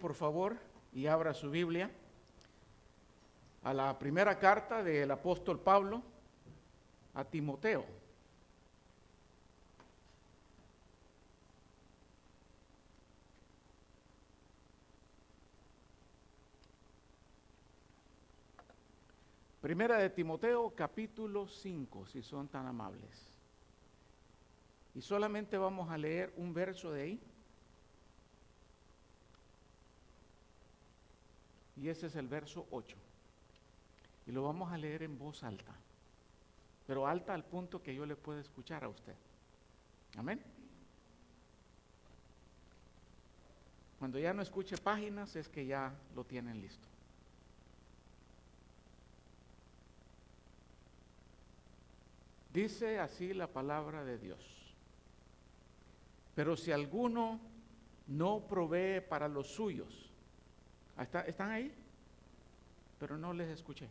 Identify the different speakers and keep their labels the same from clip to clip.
Speaker 1: por favor, y abra su Biblia a la primera carta del apóstol Pablo a Timoteo. Primera de Timoteo, capítulo 5, si son tan amables. Y solamente vamos a leer un verso de ahí. Y ese es el verso 8. Y lo vamos a leer en voz alta. Pero alta al punto que yo le pueda escuchar a usted. Amén. Cuando ya no escuche páginas es que ya lo tienen listo. Dice así la palabra de Dios. Pero si alguno no provee para los suyos, ¿están ahí? Pero no les escuché.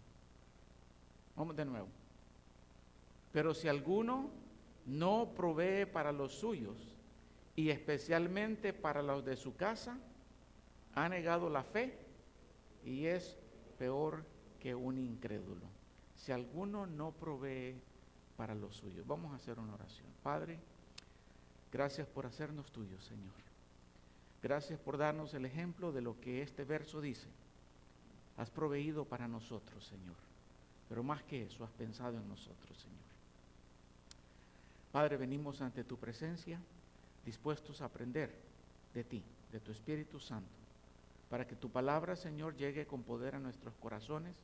Speaker 1: Vamos de nuevo. Pero si alguno no provee para los suyos, y especialmente para los de su casa, ha negado la fe y es peor que un incrédulo. Si alguno no provee para los suyos. Vamos a hacer una oración. Padre, gracias por hacernos tuyos, Señor. Gracias por darnos el ejemplo de lo que este verso dice. Has proveído para nosotros, Señor. Pero más que eso, has pensado en nosotros, Señor. Padre, venimos ante tu presencia, dispuestos a aprender de ti, de tu Espíritu Santo, para que tu palabra, Señor, llegue con poder a nuestros corazones,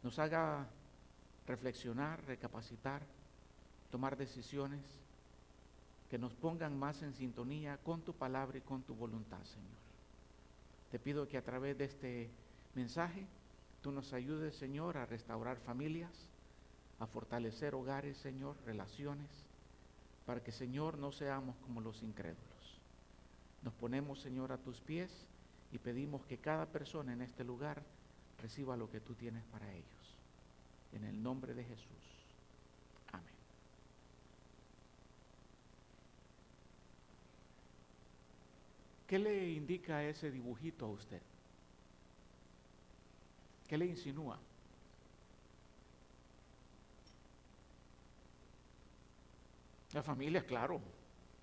Speaker 1: nos haga reflexionar, recapacitar, tomar decisiones que nos pongan más en sintonía con tu palabra y con tu voluntad, Señor. Te pido que a través de este mensaje tú nos ayudes, Señor, a restaurar familias, a fortalecer hogares, Señor, relaciones, para que, Señor, no seamos como los incrédulos. Nos ponemos, Señor, a tus pies y pedimos que cada persona en este lugar reciba lo que tú tienes para ellos. En el nombre de Jesús. Amén. ¿Qué le indica ese dibujito a usted? ¿Qué le insinúa? La familia, claro,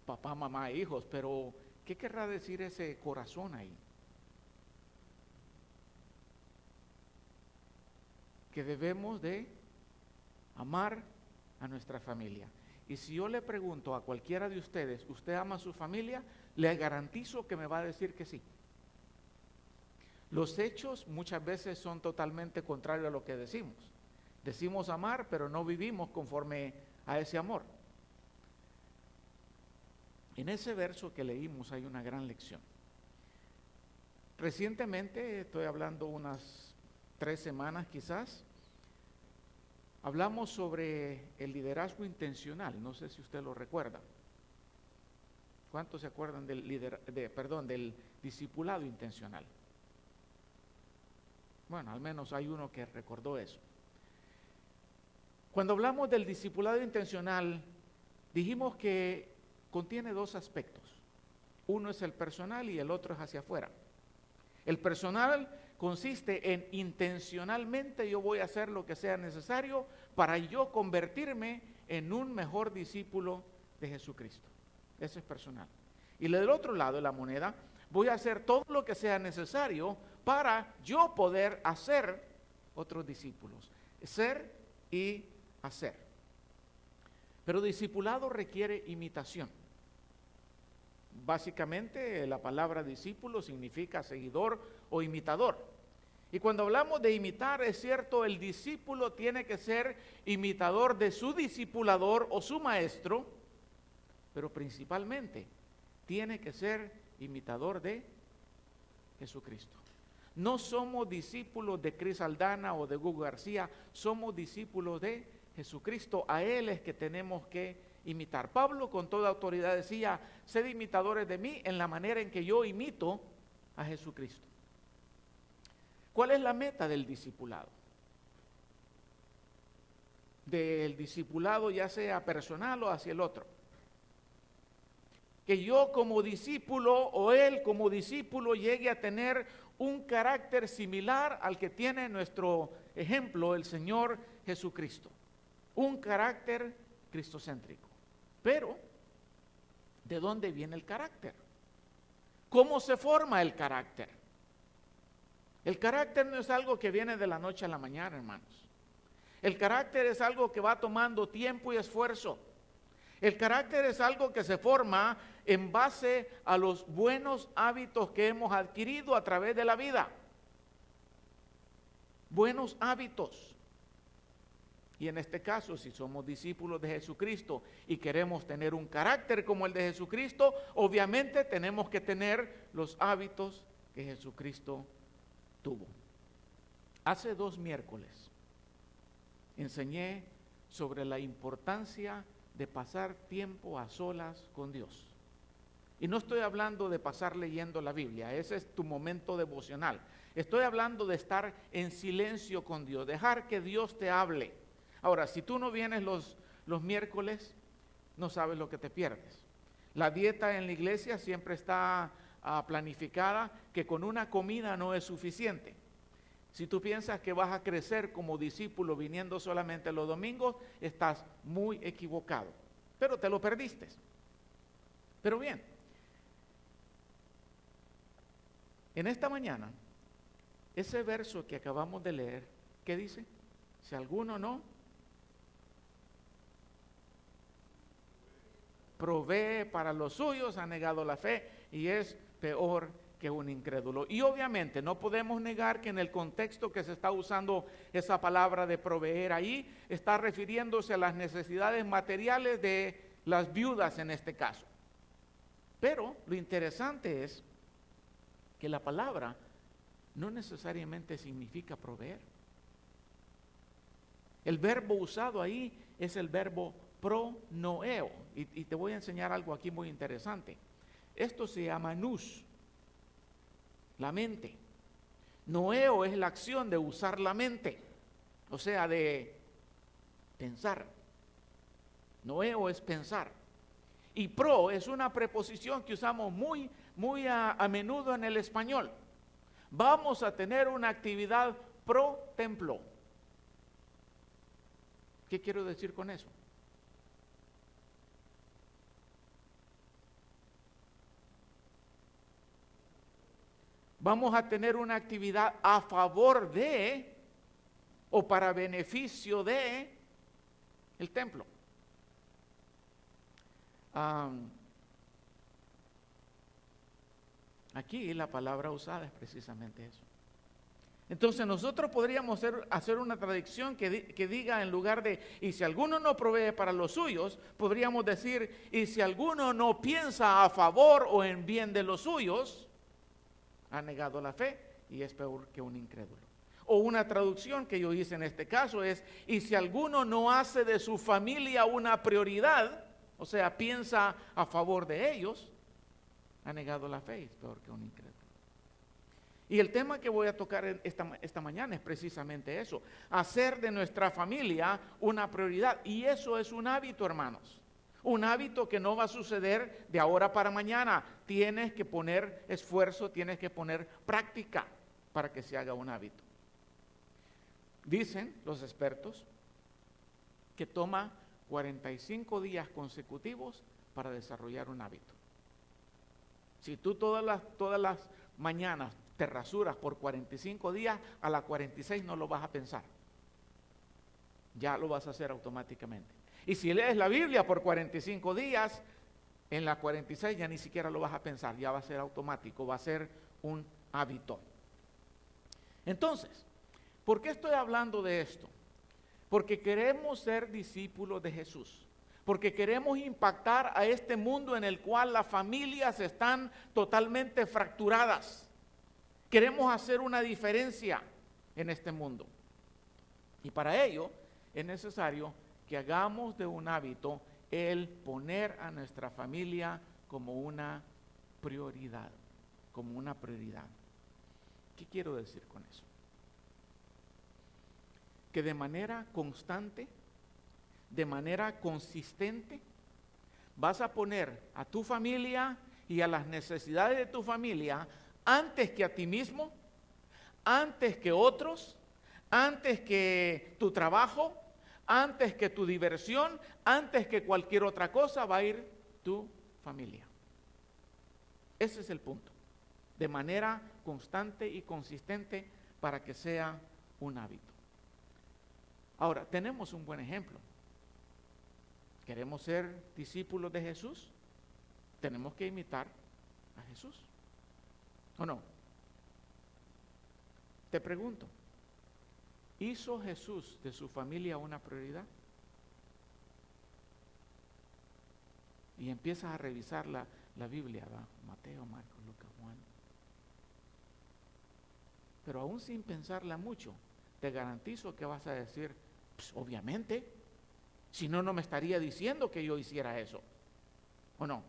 Speaker 1: papá, mamá, hijos, pero ¿qué querrá decir ese corazón ahí? Que debemos de amar a nuestra familia. Y si yo le pregunto a cualquiera de ustedes, ¿usted ama a su familia? Le garantizo que me va a decir que sí. Los hechos muchas veces son totalmente contrarios a lo que decimos. Decimos amar, pero no vivimos conforme a ese amor. En ese verso que leímos hay una gran lección. Recientemente, estoy hablando unas 3 semanas quizás, hablamos sobre el liderazgo intencional. No sé si usted lo recuerda. ¿Cuántos se acuerdan del discipulado intencional? Bueno, al menos hay uno que recordó eso. Cuando hablamos del discipulado intencional, dijimos que contiene 2 aspectos. Uno es el personal y el otro es hacia afuera. El personal consiste en intencionalmente yo voy a hacer lo que sea necesario para yo convertirme en un mejor discípulo de Jesucristo. Eso es personal. Y del otro lado de la moneda, voy a hacer todo lo que sea necesario para yo poder hacer otros discípulos. Ser y hacer. Pero discipulado requiere imitación. Básicamente la palabra discípulo significa seguidor o imitador. Y cuando hablamos de imitar, es cierto, el discípulo tiene que ser imitador de su discipulador o su maestro, pero principalmente tiene que ser imitador de Jesucristo. No somos discípulos de Cris Aldana o de Hugo García, somos discípulos de Jesucristo. A Él es que tenemos que imitar. Pablo con toda autoridad decía, sed imitadores de mí en la manera en que yo imito a Jesucristo. ¿Cuál es la meta del discipulado? Del discipulado ya sea personal o hacia el otro. que yo como discípulo o él como discípulo llegue a tener un carácter similar al que tiene nuestro ejemplo, el Señor Jesucristo. Un carácter cristocéntrico. Pero, ¿de dónde viene el carácter? ¿Cómo se forma el carácter? El carácter no es algo que viene de la noche a la mañana, hermanos. El carácter es algo que va tomando tiempo y esfuerzo. El carácter es algo que se forma en base a los buenos hábitos que hemos adquirido a través de la vida. Buenos hábitos. Y en este caso, si somos discípulos de Jesucristo y queremos tener un carácter como el de Jesucristo, obviamente tenemos que tener los hábitos que Jesucristo tuvo. Hace 2 miércoles enseñé sobre la importancia de pasar tiempo a solas con Dios. Y no estoy hablando de pasar leyendo la Biblia, ese es tu momento devocional. Estoy hablando de estar en silencio con Dios, dejar que Dios te hable. Ahora, si tú no vienes los miércoles, no sabes lo que te pierdes. La dieta en la iglesia siempre está planificada, que con una comida no es suficiente. Si tú piensas que vas a crecer como discípulo viniendo solamente los domingos, estás muy equivocado, pero te lo perdiste. Pero bien, en esta mañana, ese verso que acabamos de leer, ¿qué dice? Si alguno no provee para los suyos, ha negado la fe y es peor que un incrédulo. Y obviamente no podemos negar que en el contexto que se está usando esa palabra de proveer ahí, está refiriéndose a las necesidades materiales de las viudas en este caso. Pero lo interesante es que la palabra no necesariamente significa proveer. El verbo usado ahí es el verbo pronoeo. Y te voy a enseñar algo aquí muy interesante. Esto se llama nous, la mente. Noeo es la acción de usar la mente, o sea, de pensar. Noeo es pensar. Y pro es una preposición que usamos muy a menudo en el español. Vamos a tener una actividad pro templo. ¿Qué quiero decir con eso? Vamos a tener una actividad a favor de o para beneficio de el templo. Aquí la palabra usada es precisamente eso. Entonces nosotros podríamos hacer una traducción que diga, en lugar de y si alguno no provee para los suyos, podríamos decir y si alguno no piensa a favor o en bien de los suyos, ha negado la fe y es peor que un incrédulo. O una traducción que yo hice en este caso es y si alguno no hace de su familia una prioridad, o sea, piensa a favor de ellos, ha negado la fe y es peor que un incrédulo. Y el tema que voy a tocar esta mañana es precisamente eso, hacer de nuestra familia una prioridad. Y eso es un hábito, hermanos. Un hábito que no va a suceder de ahora para mañana. Tienes que poner esfuerzo, tienes que poner práctica para que se haga un hábito. Dicen los expertos que toma 45 días consecutivos para desarrollar un hábito. Si tú todas las mañanas te rasuras por 45 días, a la 46 no lo vas a pensar. Ya lo vas a hacer automáticamente. Y si lees la Biblia por 45 días, en la 46 ya ni siquiera lo vas a pensar, ya va a ser automático, va a ser un hábito. Entonces, ¿por qué estoy hablando de esto? Porque queremos ser discípulos de Jesús. Porque queremos impactar a este mundo en el cual las familias están totalmente fracturadas. Queremos hacer una diferencia en este mundo. Y para ello es necesario que hagamos de un hábito el poner a nuestra familia como una prioridad. Como una prioridad. ¿Qué quiero decir con eso? Que de manera constante, de manera consistente, vas a poner a tu familia y a las necesidades de tu familia antes que a ti mismo, antes que otros, antes que tu trabajo, antes que tu diversión, antes que cualquier otra cosa, va a ir tu familia. Ese es el punto. De manera constante y consistente para que sea un hábito. Ahora, tenemos un buen ejemplo. ¿Queremos ser discípulos de Jesús? Tenemos que imitar a Jesús. ¿O no? Te pregunto, ¿hizo Jesús de su familia una prioridad? Y empiezas a revisar la Biblia, ¿verdad? Mateo, Marcos, Lucas, Juan. Pero aún sin pensarla mucho, te garantizo que vas a decir, pues, obviamente, si no, no me estaría diciendo que yo hiciera eso. ¿O no?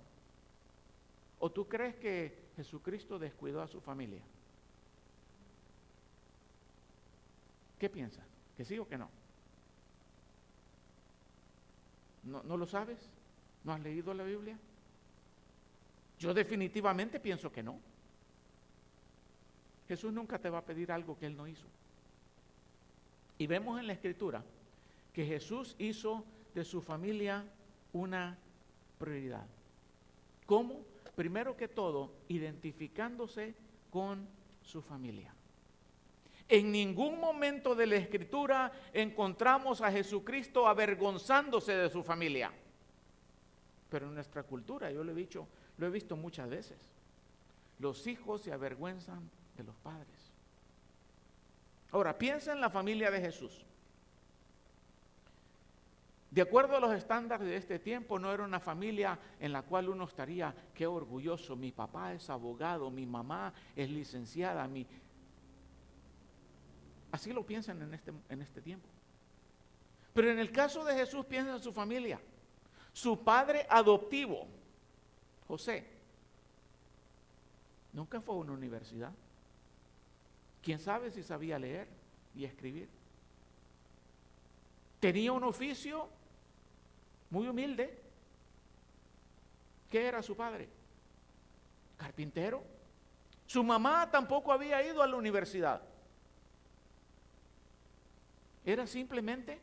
Speaker 1: ¿O tú crees que Jesucristo descuidó a su familia? ¿Qué piensas? ¿Que sí o que no? ¿No lo sabes? ¿No has leído la Biblia? Yo definitivamente pienso que no. Jesús nunca te va a pedir algo que Él no hizo. Y vemos en la Escritura que Jesús hizo de su familia una prioridad. ¿Cómo? Primero que todo, identificándose con su familia. En ningún momento de la Escritura encontramos a Jesucristo avergonzándose de su familia. Pero en nuestra cultura, yo lo he visto muchas veces. Los hijos se avergüenzan de los padres. Ahora, piensa en la familia de Jesús. De acuerdo a los estándares de este tiempo, no era una familia en la cual uno estaría, qué orgulloso, mi papá es abogado, mi mamá es licenciada, Así lo piensan en este tiempo. Pero en el caso de Jesús, piensa en su familia. Su padre adoptivo, José, nunca fue a una universidad. ¿Quién sabe si sabía leer y escribir? Tenía un oficio muy humilde. ¿Qué era su padre? Carpintero. Su mamá tampoco había ido a la universidad. Era simplemente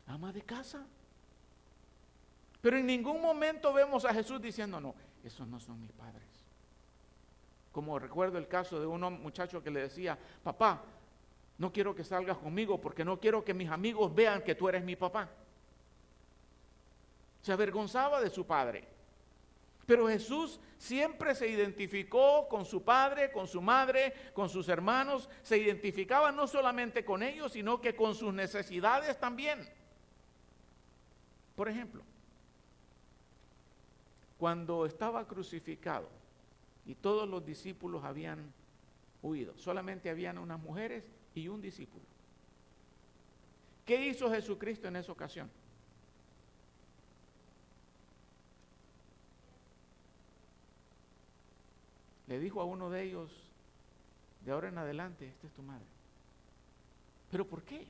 Speaker 1: ama de casa. Pero en ningún momento vemos a Jesús diciendo, no, esos no son mis padres. Como recuerdo el caso de un muchacho que le decía, papá, no quiero que salgas conmigo porque no quiero que mis amigos vean que tú eres mi papá. Se avergonzaba de su padre. Pero Jesús siempre se identificó con su padre, con su madre, con sus hermanos. Se identificaba no solamente con ellos, sino que con sus necesidades también. Por ejemplo, cuando estaba crucificado y todos los discípulos habían huido, solamente habían unas mujeres y un discípulo. ¿Qué hizo Jesucristo en esa ocasión? Le dijo a uno de ellos, de ahora en adelante, esta es tu madre. ¿Pero por qué?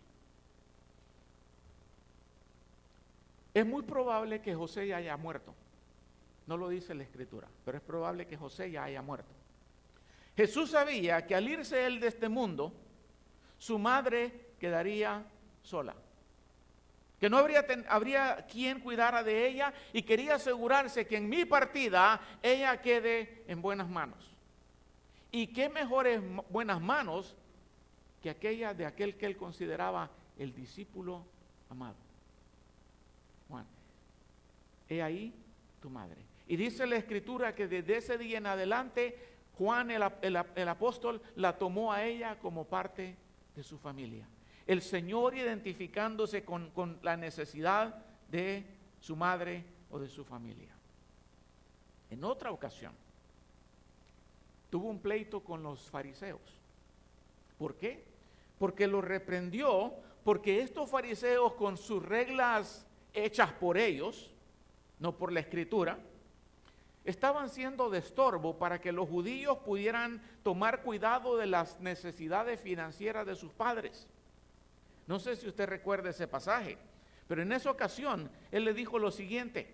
Speaker 1: Es muy probable que José ya haya muerto. No lo dice la Escritura, pero es probable que José ya haya muerto. Jesús sabía que al irse él de este mundo, su madre quedaría sola. Que no habría quien cuidara de ella y quería asegurarse que en mi partida ella quede en buenas manos. Y qué mejores buenas manos que aquella de aquel que él consideraba el discípulo amado. Juan, he ahí tu madre. Y dice la Escritura que desde ese día en adelante, Juan el apóstol la tomó a ella como parte de su familia. El Señor identificándose con la necesidad de su madre o de su familia. En otra ocasión, tuvo un pleito con los fariseos. ¿Por qué? Porque los reprendió, porque estos fariseos con sus reglas hechas por ellos, no por la Escritura, estaban siendo de estorbo para que los judíos pudieran tomar cuidado de las necesidades financieras de sus padres. No sé si usted recuerda ese pasaje, Pero en esa ocasión, él le dijo lo siguiente.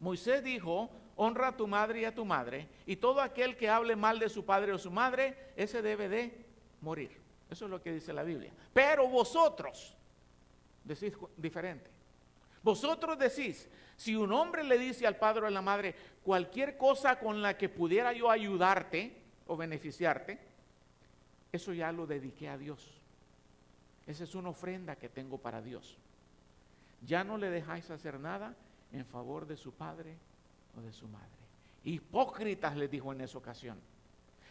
Speaker 1: Moisés dijo, honra a tu madre y a tu madre, y todo aquel que hable mal de su padre o su madre, ese debe de morir. Eso es lo que dice la Biblia. Pero vosotros decís diferente. Vosotros decís, si un hombre le dice al padre o a la madre, cualquier cosa con la que pudiera yo ayudarte o beneficiarte, eso ya lo dediqué a Dios. Esa es una ofrenda que tengo para Dios. Ya no le dejáis hacer nada en favor de su padre o de su madre. Hipócritas, les dijo en esa ocasión.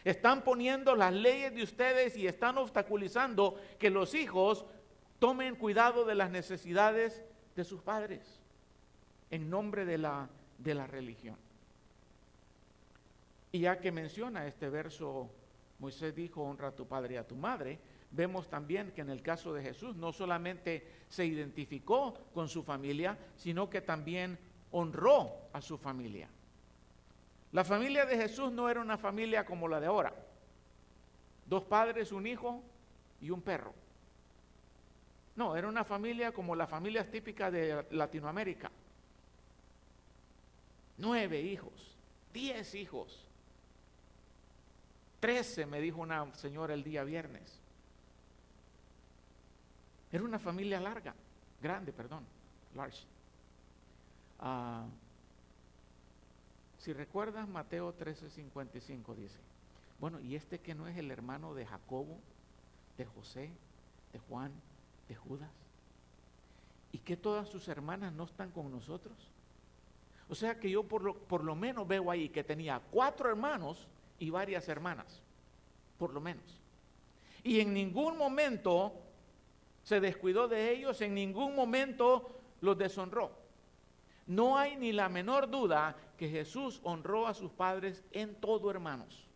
Speaker 1: Están poniendo las leyes de ustedes y están obstaculizando que los hijos tomen cuidado de las necesidades de sus padres en nombre de la religión. Y ya que menciona este verso, Moisés dijo, honra a tu padre y a tu madre, vemos también que en el caso de Jesús no solamente se identificó con su familia, sino que también honró a su familia. La familia de Jesús no era una familia como la de ahora. 2 padres, un hijo y un perro. No, era una familia como las familias típicas de Latinoamérica. 9 hijos, 10 hijos. 13 me dijo una señora el día viernes. Era una familia large. Si recuerdas, Mateo 13:55 dice, bueno, ¿y este que no es el hermano de Jacobo, de José, de Juan, de Judas? ¿Y que todas sus hermanas no están con nosotros? O sea que yo por lo menos veo ahí que tenía 4 hermanos y varias hermanas, por lo menos. Y en ningún momento se descuidó de ellos, en ningún momento los deshonró. No hay ni la menor duda que Jesús honró a sus padres en todo, hermanos.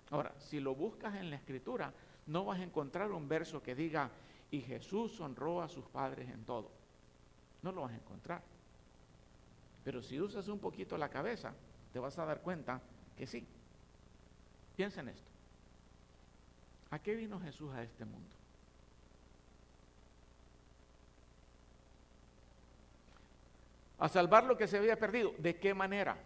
Speaker 1: Ahora, si lo buscas en la Escritura, no vas a encontrar un verso que diga, y Jesús honró a sus padres en todo. No lo vas a encontrar. Pero si usas un poquito la cabeza, te vas a dar cuenta que sí. Piensa en esto. ¿A qué vino Jesús a este mundo? A salvar lo que se había perdido. ¿De qué manera?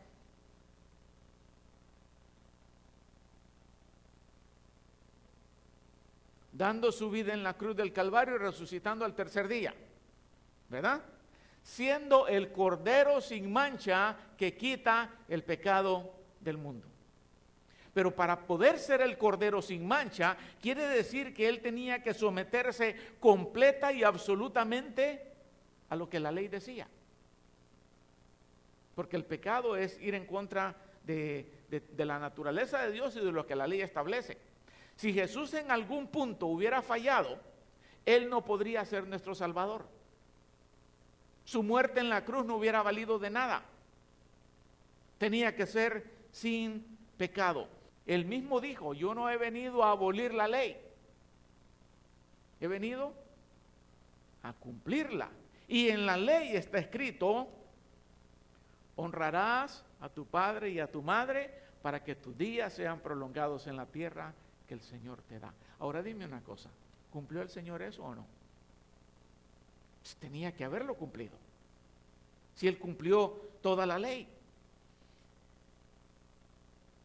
Speaker 1: Dando su vida en la cruz del Calvario y resucitando al tercer día, ¿verdad? Siendo el Cordero sin mancha que quita el pecado del mundo. Pero para poder ser el Cordero sin mancha, quiere decir que Él tenía que someterse completa y absolutamente a lo que la ley decía. Porque el pecado es ir en contra de la naturaleza de Dios y de lo que la ley establece. Si Jesús en algún punto hubiera fallado, Él no podría ser nuestro Salvador. Su muerte en la cruz no hubiera valido de nada. Tenía que ser sin pecado. Él mismo dijo, yo no he venido a abolir la ley. He venido a cumplirla. Y en la ley está escrito, honrarás a tu padre y a tu madre para que tus días sean prolongados en la tierra que el Señor te da. Ahora dime una cosa, ¿cumplió el Señor eso o no? Pues tenía que haberlo cumplido. Si Él cumplió toda la ley.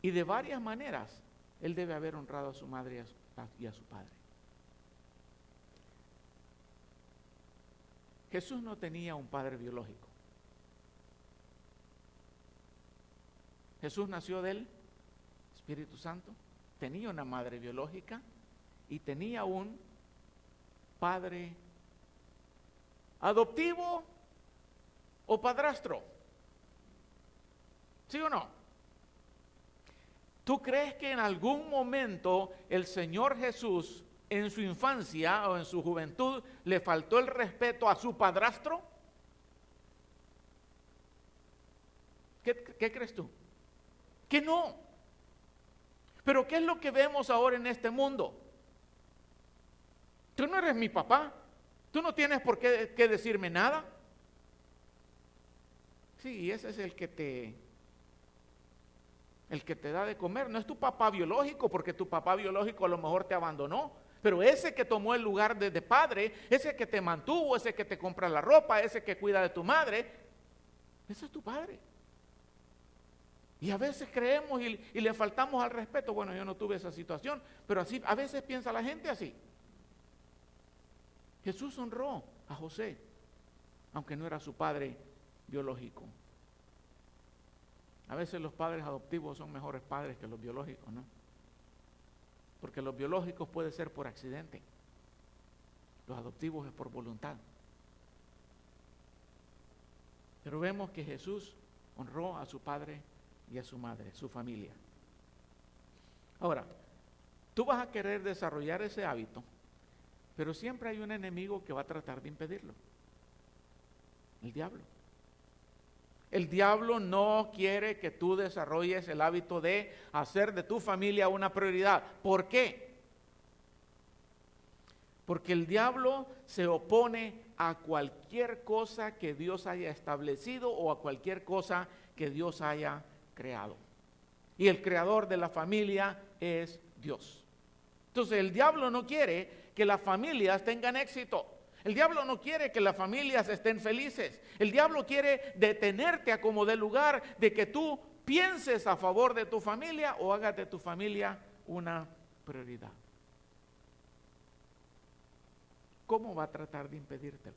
Speaker 1: Y de varias maneras, Él debe haber honrado a su madre y a su padre. Jesús no tenía un padre biológico. Jesús nació del Espíritu Santo, tenía una madre biológica y tenía un padre adoptivo o padrastro. ¿Sí o no? ¿Tú crees que en algún momento el Señor Jesús en su infancia o en su juventud le faltó el respeto a su padrastro? ¿Qué crees tú? Que no. Pero ¿qué es lo que vemos ahora en este mundo? Tú no eres mi papá. Tú no tienes por qué decirme nada. Sí, ese es el que te da de comer. No es tu papá biológico, porque tu papá biológico a lo mejor te abandonó. Pero ese que tomó el lugar de padre, ese que te mantuvo, ese que te compra la ropa, ese que cuida de tu madre, ese es tu padre. Y a veces creemos y le faltamos al respeto. Bueno, yo no tuve esa situación, pero así a veces piensa la gente así. Jesús honró a José, aunque no era su padre biológico. A veces los padres adoptivos son mejores padres que los biológicos, ¿no? Porque los biológicos puede ser por accidente. Los adoptivos es por voluntad. Pero vemos que Jesús honró a su padre y a su madre, su familia. Ahora, tú vas a querer desarrollar ese hábito, pero siempre hay un enemigo que va a tratar de impedirlo. El diablo. El diablo no quiere que tú desarrolles el hábito de hacer de tu familia una prioridad. ¿Por qué? Porque el diablo se opone a cualquier cosa que Dios haya establecido o a cualquier cosa que Dios haya creado. Y el creador de la familia es Dios. Entonces el diablo no quiere que las familias tengan éxito. El diablo no quiere que las familias estén felices. El diablo quiere detenerte a como de lugar de que tú pienses a favor de tu familia o hagas de tu familia una prioridad. ¿Cómo va a tratar de impedírtelo?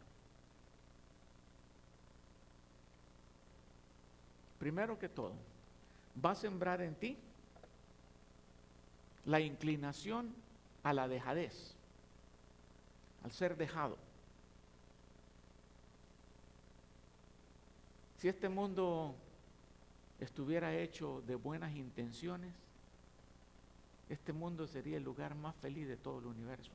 Speaker 1: Primero que todo, va a sembrar en ti la inclinación a la dejadez, al ser dejado. Si este mundo estuviera hecho de buenas intenciones, este mundo sería el lugar más feliz de todo el universo.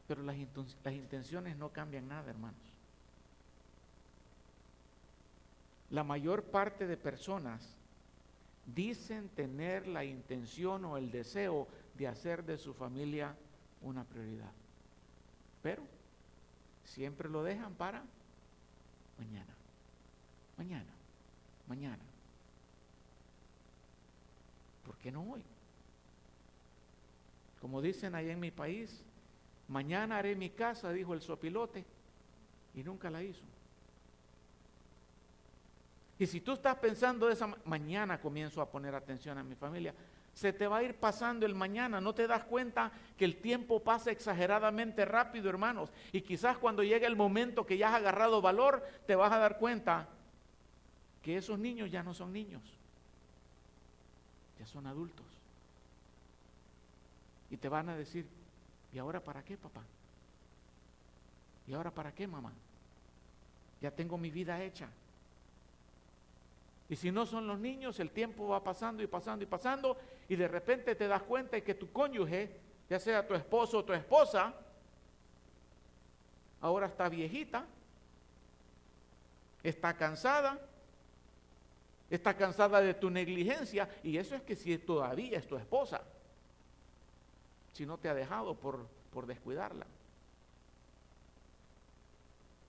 Speaker 1: Pero las intenciones no cambian nada, hermanos. La mayor parte de personas dicen tener la intención o el deseo de hacer de su familia una prioridad, pero siempre lo dejan para mañana, mañana, mañana. ¿Por qué no hoy? Como dicen allá en mi país, mañana haré mi casa, dijo el sopilote, y nunca la hizo. Y si tú estás pensando de esa mañana comienzo a poner atención a mi familia, se te va a ir pasando el mañana, no te das cuenta que el tiempo pasa exageradamente rápido, hermanos, y quizás cuando llegue el momento que ya has agarrado valor, te vas a dar cuenta que esos niños ya no son niños, ya son adultos. Y te van a decir, ¿y ahora para qué, papá? ¿Y ahora para qué, mamá? Ya tengo mi vida hecha. Y si no son los niños, el tiempo va pasando y pasando y pasando, y de repente te das cuenta de que tu cónyuge, ya sea tu esposo o tu esposa, ahora está viejita, está cansada de tu negligencia, y eso es que si todavía es tu esposa, si no te ha dejado por descuidarla.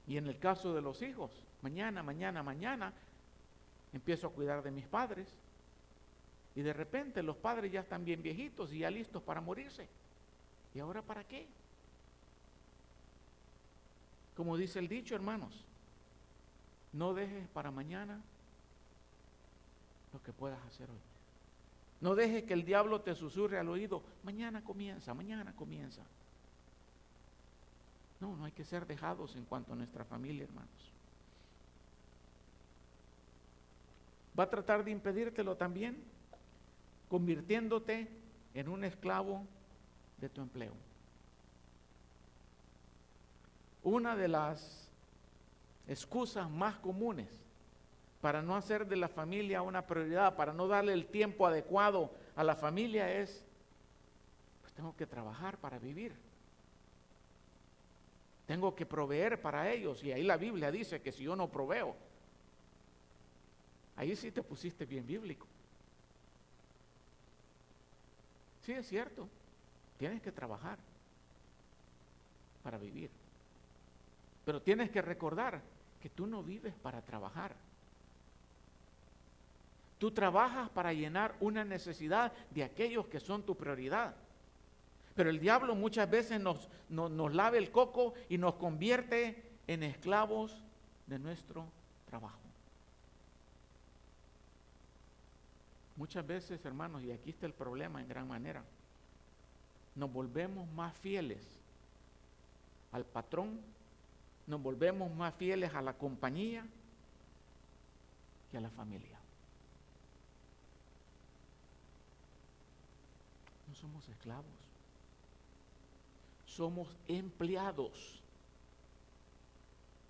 Speaker 1: Y en el caso de los hijos, mañana, empiezo a cuidar de mis padres, y de repente los padres ya están bien viejitos y ya listos para morirse. ¿Y ahora para qué? Como dice el dicho, hermanos, no dejes para mañana lo que puedas hacer hoy. No dejes que el diablo te susurre al oído, mañana comienza, mañana comienza. No, no hay que ser dejados en cuanto a nuestra familia, hermanos. Va a tratar de impedírtelo también, convirtiéndote en un esclavo de tu empleo. Una de las excusas más comunes para no hacer de la familia una prioridad, para no darle el tiempo adecuado a la familia es, pues tengo que trabajar para vivir. Tengo que proveer para ellos, y ahí la Biblia dice que si yo no proveo, ahí sí te pusiste bien bíblico. Sí, es cierto, tienes que trabajar para vivir, pero tienes que recordar que tú no vives para trabajar. Tú trabajas para llenar una necesidad de aquellos que son tu prioridad. Pero el diablo muchas veces nos lava el coco y nos convierte en esclavos de nuestro trabajo. Muchas veces, hermanos, y aquí está el problema en gran manera, nos volvemos más fieles al patrón, nos volvemos más fieles a la compañía que a la familia. No somos esclavos, somos empleados,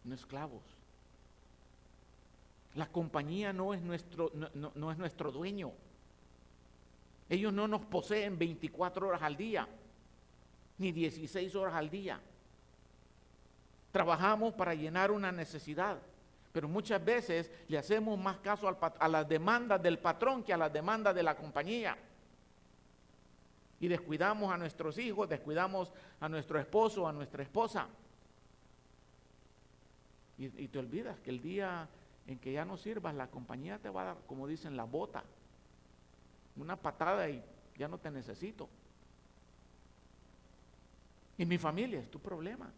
Speaker 1: no esclavos. La compañía no es nuestro dueño. Ellos no nos poseen 24 horas al día, ni 16 horas al día. Trabajamos para llenar una necesidad, pero muchas veces le hacemos más caso a las demandas del patrón que a las demandas de la compañía. Y descuidamos a nuestros hijos, descuidamos a nuestro esposo, a nuestra esposa. Y te olvidas que el día en que ya no sirvas, la compañía te va a dar, como dicen, la bota, una patada y ya no te necesito. Y mi familia es tu problema.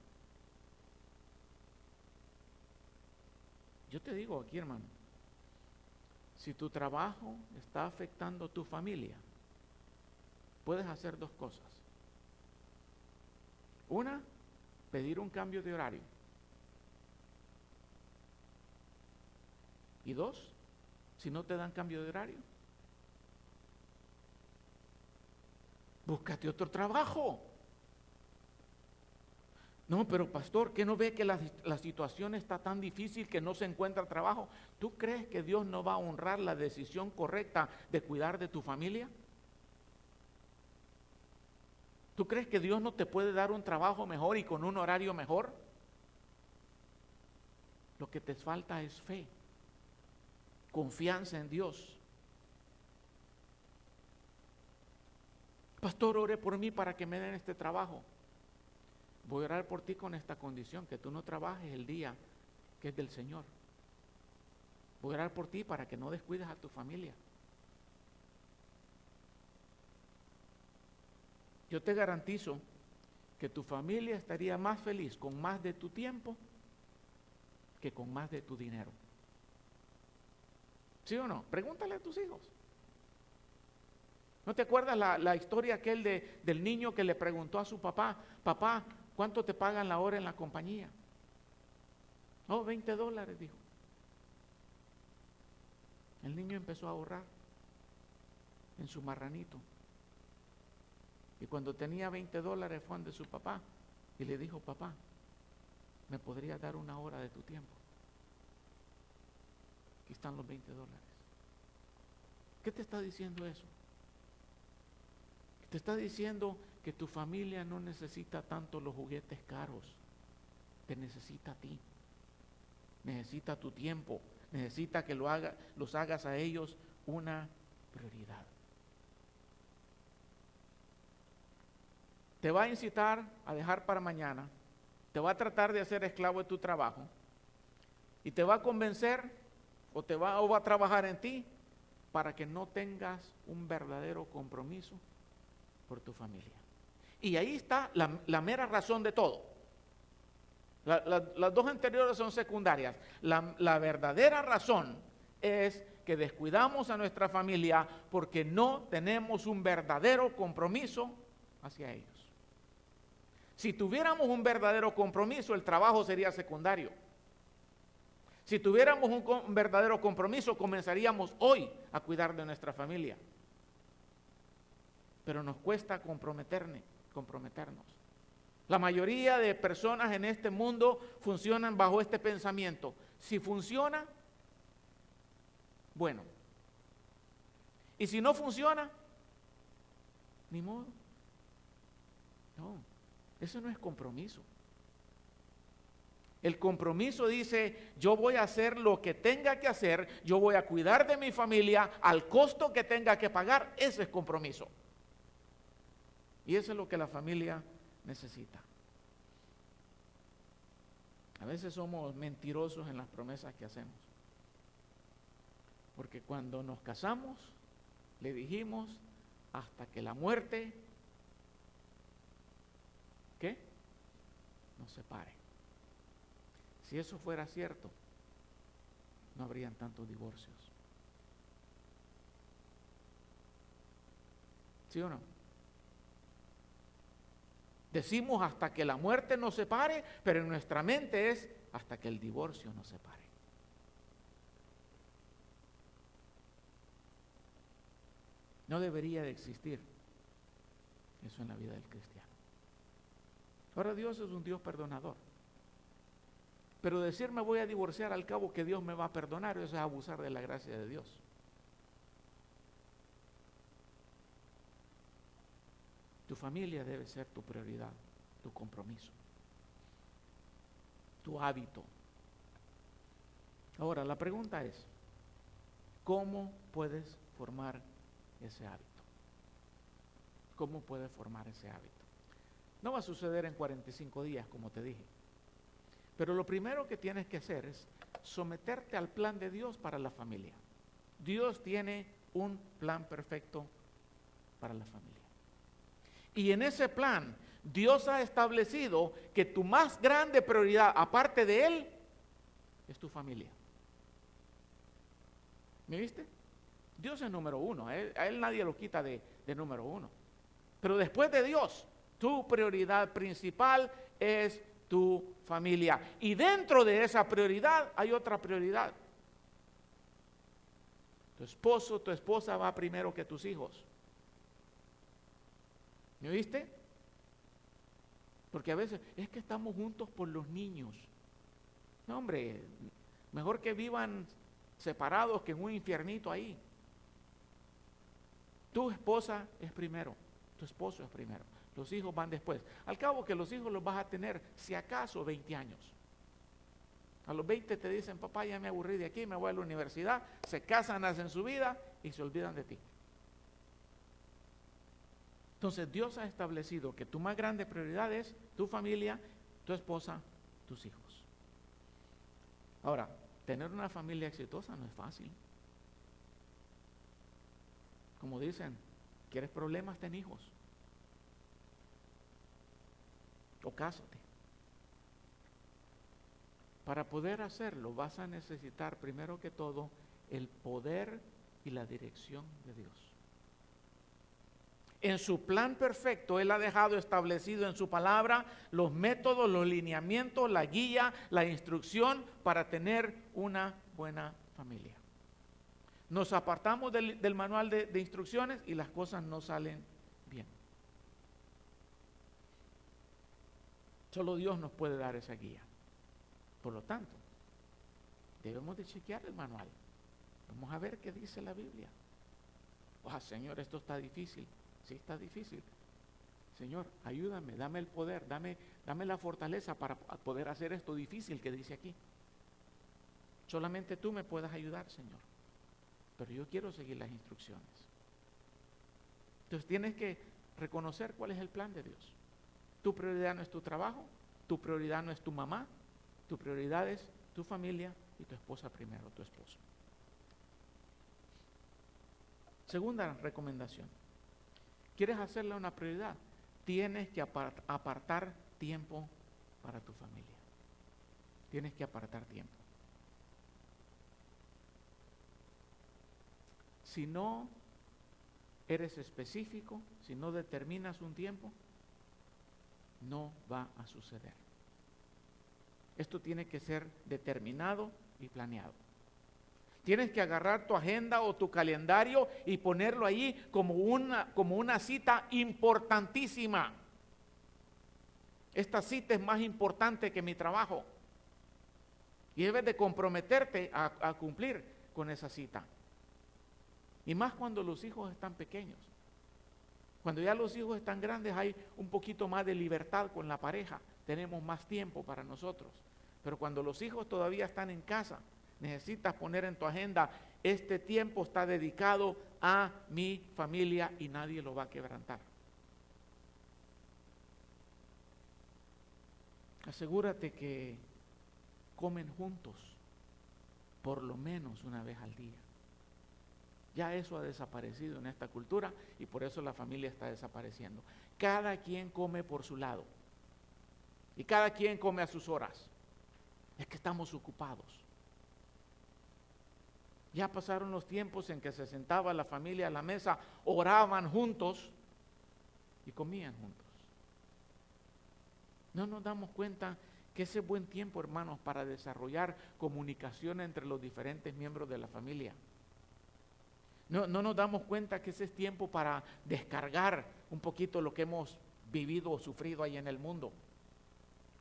Speaker 1: Yo te digo aquí, hermano, si tu trabajo está afectando a tu familia, puedes hacer dos cosas. Una, pedir un cambio de horario. Y dos, si no te dan cambio de horario, búscate otro trabajo. No, pero pastor, ¿qué no ve que la situación está tan difícil que no se encuentra trabajo? ¿Tú crees que Dios no va a honrar la decisión correcta de cuidar de tu familia? ¿Tú crees que Dios no te puede dar un trabajo mejor y con un horario mejor? Lo que te falta es fe, confianza en Dios. Pastor, ore por mí para que me den este trabajo. Voy a orar por ti con esta condición, que tú no trabajes el día que es del Señor. Voy a orar por ti para que no descuides a tu familia. Yo te garantizo que tu familia estaría más feliz con más de tu tiempo que con más de tu dinero. ¿Sí o no? Pregúntale a tus hijos. ¿No te acuerdas la historia aquel del niño que le preguntó a su papá, papá, ¿cuánto te pagan la hora en la compañía? Oh, $20, dijo. El niño empezó a ahorrar en su marranito. Y cuando tenía $20 fue ante su papá y le dijo, papá, ¿me podrías dar una hora de tu tiempo? Aquí están los $20. ¿Qué te está diciendo eso? Te está diciendo que tu familia no necesita tanto los juguetes caros, te necesita a ti, necesita tu tiempo, necesita que los hagas a ellos una prioridad. Te va a incitar a dejar para mañana, te va a tratar de hacer esclavo de tu trabajo y te va a convencer o va a trabajar en ti para que no tengas un verdadero compromiso por tu familia. Y ahí está la mera razón de todo. Las dos anteriores son secundarias. La verdadera razón es que descuidamos a nuestra familia porque no tenemos un verdadero compromiso hacia ellos. Si tuviéramos un verdadero compromiso, el trabajo sería secundario. Si tuviéramos un verdadero compromiso, comenzaríamos hoy a cuidar de nuestra familia. Pero nos cuesta comprometernos. La mayoría de personas en este mundo funcionan bajo este pensamiento. Si funciona, bueno. Y si no funciona, ni modo. No, eso no es compromiso. El compromiso dice, yo voy a hacer lo que tenga que hacer, yo voy a cuidar de mi familia al costo que tenga que pagar. Ese es compromiso. Y eso es lo que la familia necesita. A veces somos mentirosos en las promesas que hacemos. Porque cuando nos casamos, le dijimos hasta que la muerte, ¿qué? Nos separe. Si eso fuera cierto, no habrían tantos divorcios. ¿Sí o no? Decimos hasta que la muerte nos separe, pero en nuestra mente es hasta que el divorcio nos separe. No debería de existir eso en la vida del cristiano. Ahora, Dios es un Dios perdonador. Pero decir me voy a divorciar al cabo que Dios me va a perdonar, eso es abusar de la gracia de Dios. Tu familia debe ser tu prioridad, tu compromiso, tu hábito. Ahora, la pregunta es, ¿cómo puedes formar ese hábito? ¿Cómo puedes formar ese hábito? No va a suceder en 45 días, como te dije. Pero lo primero que tienes que hacer es someterte al plan de Dios para la familia. Dios tiene un plan perfecto para la familia. Y en ese plan, Dios ha establecido que tu más grande prioridad, aparte de Él, es tu familia. ¿Me viste? Dios es número uno, a él nadie lo quita de número uno. Pero después de Dios, tu prioridad principal es tu familia. Y dentro de esa prioridad hay otra prioridad. Tu esposo, tu esposa va primero que tus hijos. ¿Me viste? Porque a veces es que estamos juntos por los niños. No, hombre, mejor que vivan separados que en un infiernito ahí. Tu esposa es primero, tu esposo es primero, los hijos van después. Al cabo que los hijos los vas a tener, si acaso, 20 años. A los 20 te dicen, papá, ya me aburrí de aquí, me voy a la universidad, se casan, hacen su vida y se olvidan de ti. Entonces Dios ha establecido que tu más grande prioridad es tu familia, tu esposa, tus hijos. Ahora, tener una familia exitosa no es fácil. Como dicen, ¿quieres problemas? Ten hijos. O cásate. Para poder hacerlo vas a necesitar primero que todo el poder y la dirección de Dios. En su plan perfecto, Él ha dejado establecido en su palabra los métodos, los lineamientos, la guía, la instrucción para tener una buena familia. Nos apartamos del manual de instrucciones y las cosas no salen bien. Solo Dios nos puede dar esa guía. Por lo tanto, debemos de chequear el manual. Vamos a ver qué dice la Biblia. Señor, esto está difícil. Sí, está difícil. Señor, ayúdame, dame el poder, dame la fortaleza para poder hacer esto difícil que dice aquí. Solamente tú me puedas ayudar, Señor. Pero yo quiero seguir las instrucciones. Entonces tienes que reconocer cuál es el plan de Dios. Tu prioridad no es tu trabajo, tu prioridad no es tu mamá, tu prioridad es tu familia y tu esposa primero, tu esposo. Segunda recomendación. ¿Quieres hacerla una prioridad? Tienes que apartar tiempo para tu familia. Tienes que apartar tiempo. Si no eres específico, si no determinas un tiempo, no va a suceder. Esto tiene que ser determinado y planeado. Tienes que agarrar tu agenda o tu calendario y ponerlo ahí como una cita importantísima. Esta cita es más importante que mi trabajo. Y debes de comprometerte a cumplir con esa cita. Y más cuando los hijos están pequeños. Cuando ya los hijos están grandes hay un poquito más de libertad con la pareja. Tenemos más tiempo para nosotros. Pero cuando los hijos todavía están en casa, necesitas poner en tu agenda, este tiempo está dedicado a mi familia y nadie lo va a quebrantar. Asegúrate que comen juntos, por lo menos una vez al día. Ya eso ha desaparecido en esta cultura y por eso la familia está desapareciendo. Cada quien come por su lado y cada quien come a sus horas. Es que estamos ocupados. Ya pasaron los tiempos en que se sentaba la familia a la mesa, oraban juntos y comían juntos. No nos damos cuenta que ese es buen tiempo, hermanos, para desarrollar comunicación entre los diferentes miembros de la familia. No nos damos cuenta que ese es tiempo para descargar un poquito lo que hemos vivido o sufrido ahí en el mundo.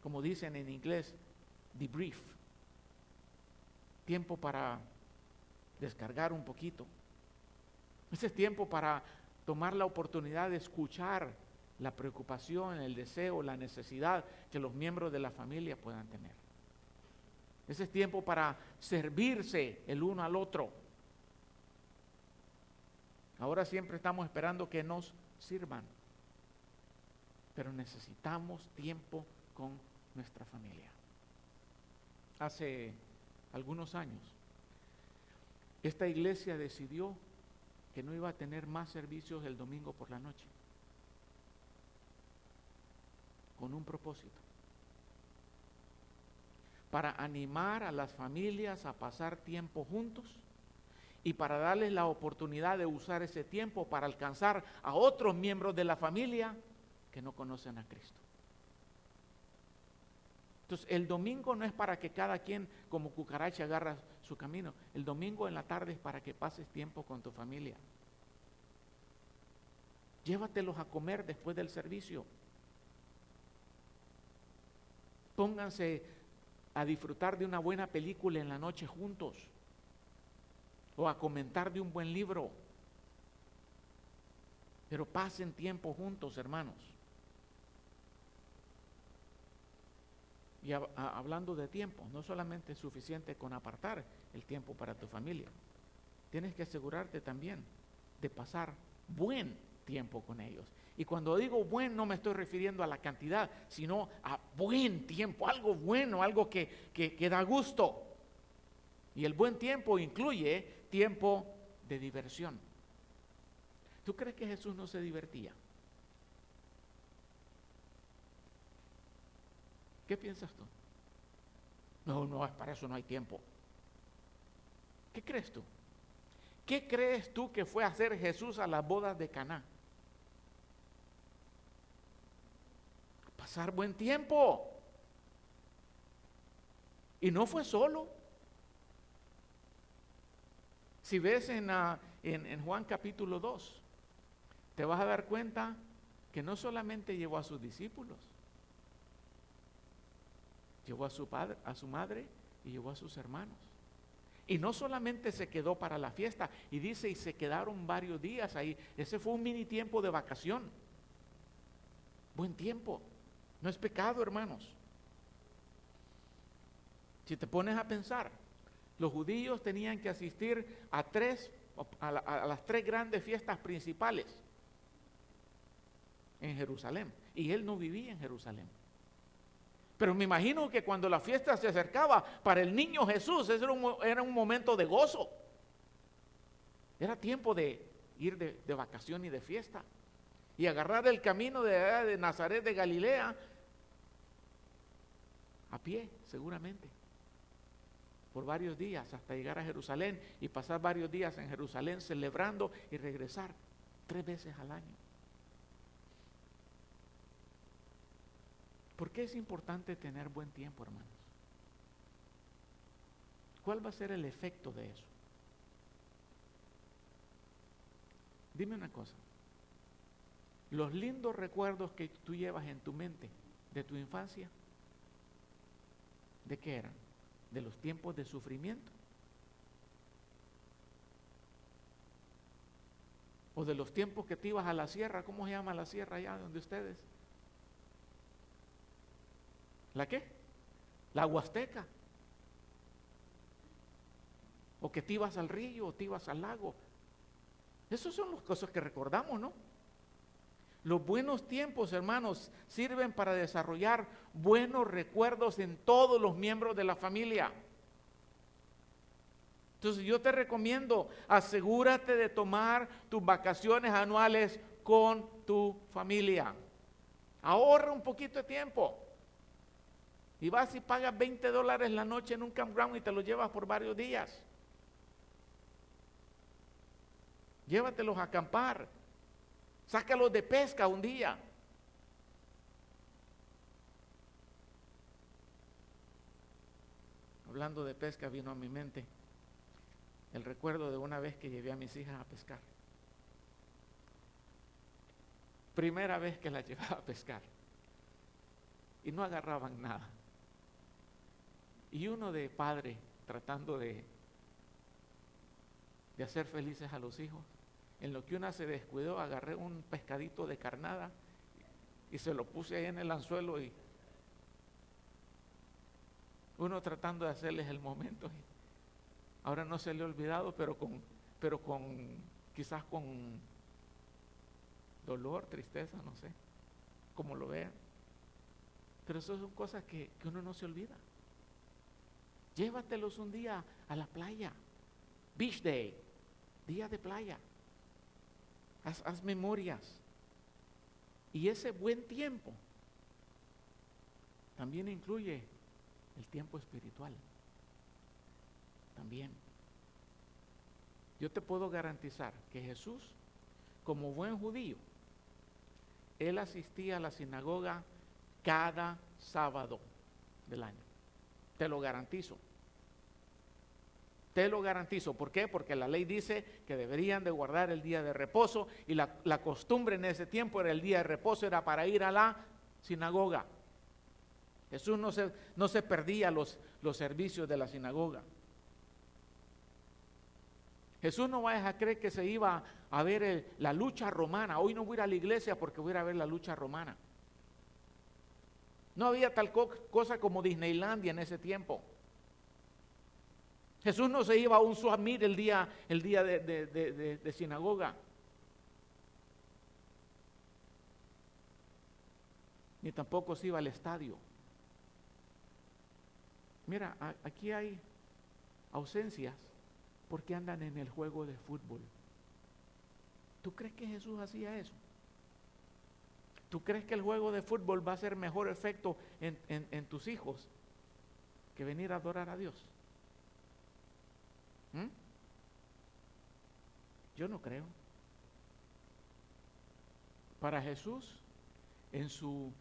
Speaker 1: Como dicen en inglés, debrief. Tiempo para descargar un poquito. Ese es tiempo para tomar la oportunidad de escuchar la preocupación, el deseo, la necesidad que los miembros de la familia puedan tener. Ese es tiempo para servirse el uno al otro. Ahora siempre estamos esperando que nos sirvan, pero necesitamos tiempo con nuestra familia. Hace algunos años, esta iglesia decidió que no iba a tener más servicios el domingo por la noche, con un propósito: para animar a las familias a pasar tiempo juntos y para darles la oportunidad de usar ese tiempo para alcanzar a otros miembros de la familia que no conocen a Cristo. Entonces, el domingo no es para que cada quien como cucaracha agarra su camino. El domingo en la tarde es para que pases tiempo con tu familia. Llévatelos a comer después del servicio. Pónganse a disfrutar de una buena película en la noche juntos, o a comentar de un buen libro. Pero pasen tiempo juntos, hermanos. Y hablando de tiempo, no solamente es suficiente con apartar el tiempo para tu familia. Tienes que asegurarte también de pasar buen tiempo con ellos. Y cuando digo buen, no me estoy refiriendo a la cantidad, sino a buen tiempo, algo bueno, algo que da gusto. Y el buen tiempo incluye tiempo de diversión. ¿Tú crees que Jesús no se divertía? ¿Qué piensas tú? No, para eso no hay tiempo. ¿Qué crees tú? ¿Qué crees tú que fue a hacer Jesús a las bodas de Caná? A pasar buen tiempo. Y no fue solo. Si ves en Juan capítulo 2, te vas a dar cuenta que no solamente llevó a sus discípulos, llevó a su padre, a su madre y llevó a sus hermanos. Y no solamente se quedó para la fiesta, y dice, y se quedaron varios días ahí. Ese fue un mini tiempo de vacación. Buen tiempo. No es pecado, hermanos. Si te pones a pensar, los judíos tenían que asistir a las tres grandes fiestas principales en Jerusalén, y él no vivía en Jerusalén. Pero me imagino que cuando la fiesta se acercaba, para el niño Jesús era un momento de gozo. Era tiempo de ir de vacación y de fiesta, y agarrar el camino de Nazaret de Galilea a pie, seguramente, por varios días hasta llegar a Jerusalén, y pasar varios días en Jerusalén celebrando y regresar 3 veces al año. ¿Por qué es importante tener buen tiempo, hermanos? ¿Cuál va a ser el efecto de eso? Dime una cosa. Los lindos recuerdos que tú llevas en tu mente de tu infancia, ¿de qué eran? ¿De los tiempos de sufrimiento? ¿O de los tiempos que te ibas a la sierra? ¿Cómo se llama la sierra allá donde ustedes? ¿La qué? La Huasteca. O que te ibas al río, o te ibas al lago. Esas son las cosas que recordamos, ¿no? Los buenos tiempos, hermanos, sirven para desarrollar buenos recuerdos en todos los miembros de la familia. Entonces yo te recomiendo, asegúrate de tomar tus vacaciones anuales con tu familia. Ahorra un poquito de tiempo. Y vas y pagas $20 la noche en un campground y te lo llevas por varios días. Llévatelos a acampar. Sácalos de pesca un día. Hablando de pesca, vino a mi mente el recuerdo de una vez que llevé a mis hijas a pescar. Primera vez que las llevaba a pescar. Y no agarraban nada. Y uno de padre tratando de hacer felices a los hijos. En lo que una se descuidó, agarré un pescadito de carnada y se lo puse ahí en el anzuelo, y uno tratando de hacerles el momento. Ahora no se le ha olvidado, pero quizás con dolor, tristeza, no sé, como lo vean. Pero eso son cosas que uno no se olvida. Llévatelos un día a la playa. Beach Day, día de playa. Haz memorias. Y ese buen tiempo también incluye el tiempo espiritual. También. Yo te puedo garantizar que Jesús, como buen judío, él asistía a la sinagoga cada sábado del año. Te lo garantizo. Te lo garantizo. ¿Por qué? Porque la ley dice que deberían de guardar el día de reposo, y la costumbre en ese tiempo era el día de reposo, era para ir a la sinagoga. Jesús no se perdía los servicios de la sinagoga. Jesús no vayas a creer que se iba a ver la lucha romana. Hoy no voy a ir a la iglesia porque voy a ir a ver la lucha romana. No había tal cosa como Disneylandia en ese tiempo. Jesús no se iba a un swap meet el día de sinagoga. Ni tampoco se iba al estadio. Mira, aquí hay ausencias porque andan en el juego de fútbol. ¿Tú crees que Jesús hacía eso? ¿Tú crees que el juego de fútbol va a hacer mejor efecto en tus hijos que venir a adorar a Dios? Yo no creo. Para Jesús, en su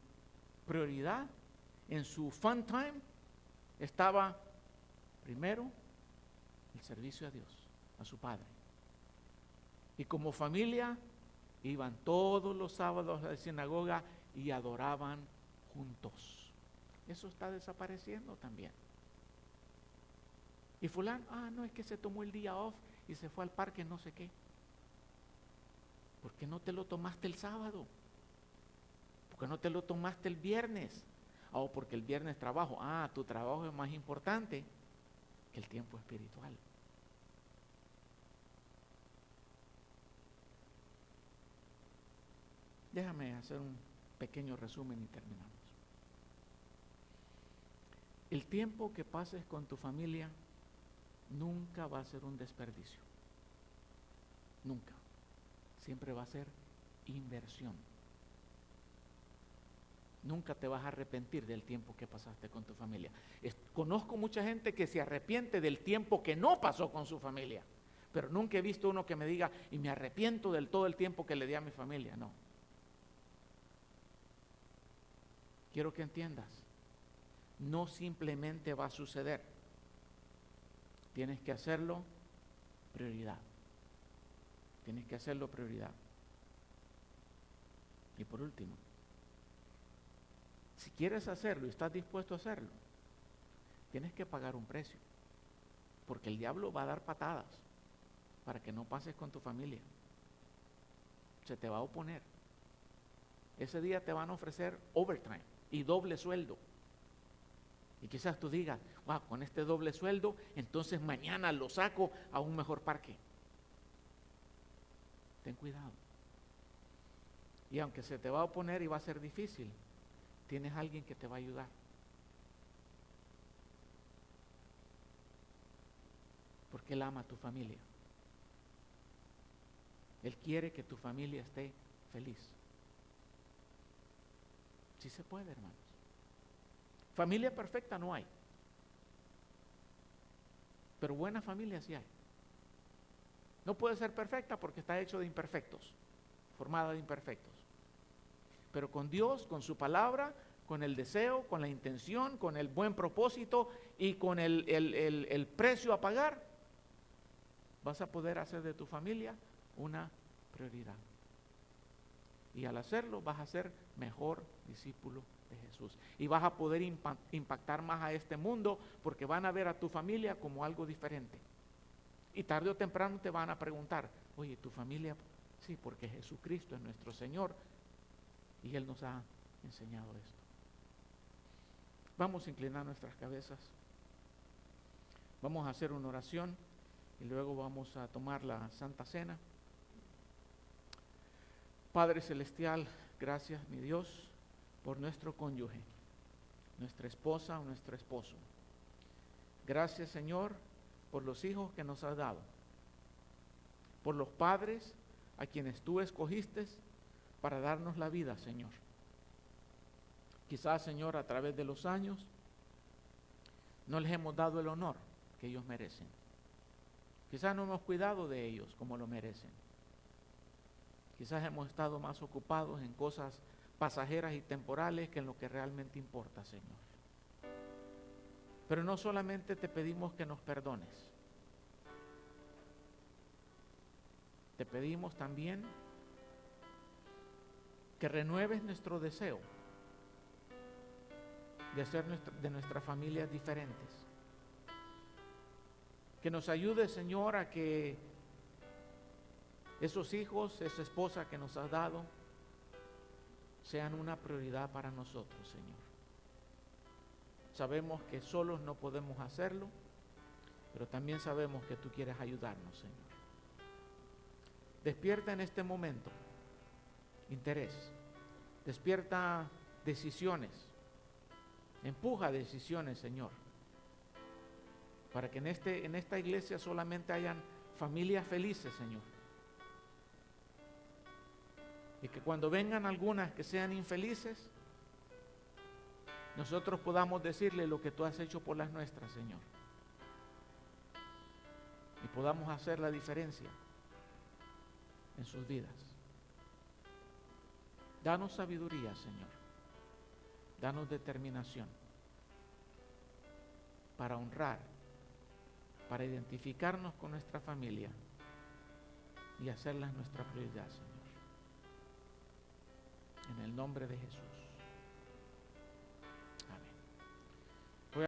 Speaker 1: prioridad, en su fun time, estaba primero el servicio a Dios, a su Padre. Y como familia iban todos los sábados a la sinagoga y adoraban juntos. Eso está desapareciendo también. Y fulano, no, es que se tomó el día off y se fue al parque no sé qué. ¿Por qué no te lo tomaste el sábado? ¿Por qué no te lo tomaste el viernes? Porque el viernes trabajo. Tu trabajo es más importante que el tiempo espiritual. Déjame hacer un pequeño resumen y terminamos. El tiempo que pases con tu familia nunca va a ser un desperdicio. Nunca. Siempre va a ser inversión. Nunca te vas a arrepentir del tiempo que pasaste con tu familia. Conozco mucha gente que se arrepiente del tiempo que no pasó con su familia, pero nunca he visto uno que me diga, y me arrepiento del todo el tiempo que le di a mi familia. No. Quiero que entiendas, no simplemente va a suceder. Tienes que hacerlo prioridad. Tienes que hacerlo prioridad. Y por último, si quieres hacerlo y estás dispuesto a hacerlo, tienes que pagar un precio. Porque el diablo va a dar patadas para que no pases con tu familia. Se te va a oponer. Ese día te van a ofrecer overtime y doble sueldo. Y quizás tú digas, con este doble sueldo, entonces mañana lo saco a un mejor parque. Ten cuidado. Y aunque se te va a oponer y va a ser difícil, tienes alguien que te va a ayudar. ¿Por qué? porque Él ama a tu familia. Él quiere que tu familia esté feliz. Sí se puede, hermanos. Familia perfecta no hay, pero buena familia sí hay. No puede ser perfecta porque está hecho de imperfectos, formada de imperfectos. Pero con Dios, con su palabra, con el deseo, con la intención, con el buen propósito y con el precio a pagar, vas a poder hacer de tu familia una prioridad. Y al hacerlo vas a ser mejor discípulo de Jesús. Y vas a poder impactar más a este mundo porque van a ver a tu familia como algo diferente. Y tarde o temprano te van a preguntar, oye, ¿tu familia? Sí, porque Jesucristo es nuestro Señor y Él nos ha enseñado esto. Vamos a inclinar nuestras cabezas. Vamos a hacer una oración y luego vamos a tomar la Santa Cena. Padre Celestial, gracias, mi Dios, por nuestro cónyuge, nuestra esposa o nuestro esposo. Gracias, Señor, por los hijos que nos has dado, por los padres a quienes tú escogiste para darnos la vida, Señor. Quizás, Señor, a través de los años no les hemos dado el honor que ellos merecen. Quizás no hemos cuidado de ellos como lo merecen. Quizás hemos estado más ocupados en cosas pasajeras y temporales que en lo que realmente importa, Señor. Pero no solamente te pedimos que nos perdones, te pedimos también que renueves nuestro deseo de hacer de nuestras familias diferentes. Que nos ayude, Señor, a que esos hijos, esa esposa que nos has dado, sean una prioridad para nosotros, Señor. Sabemos que solos no podemos hacerlo, pero también sabemos que tú quieres ayudarnos, Señor. Despierta en este momento interés, despierta decisiones, empuja decisiones, Señor, para que en esta iglesia solamente hayan familias felices, Señor. Y que cuando vengan algunas que sean infelices, nosotros podamos decirle lo que tú has hecho por las nuestras, Señor. Y podamos hacer la diferencia en sus vidas. Danos sabiduría, Señor. Danos determinación para honrar, para identificarnos con nuestra familia y hacerlas nuestra prioridad, Señor. En el nombre de Jesús.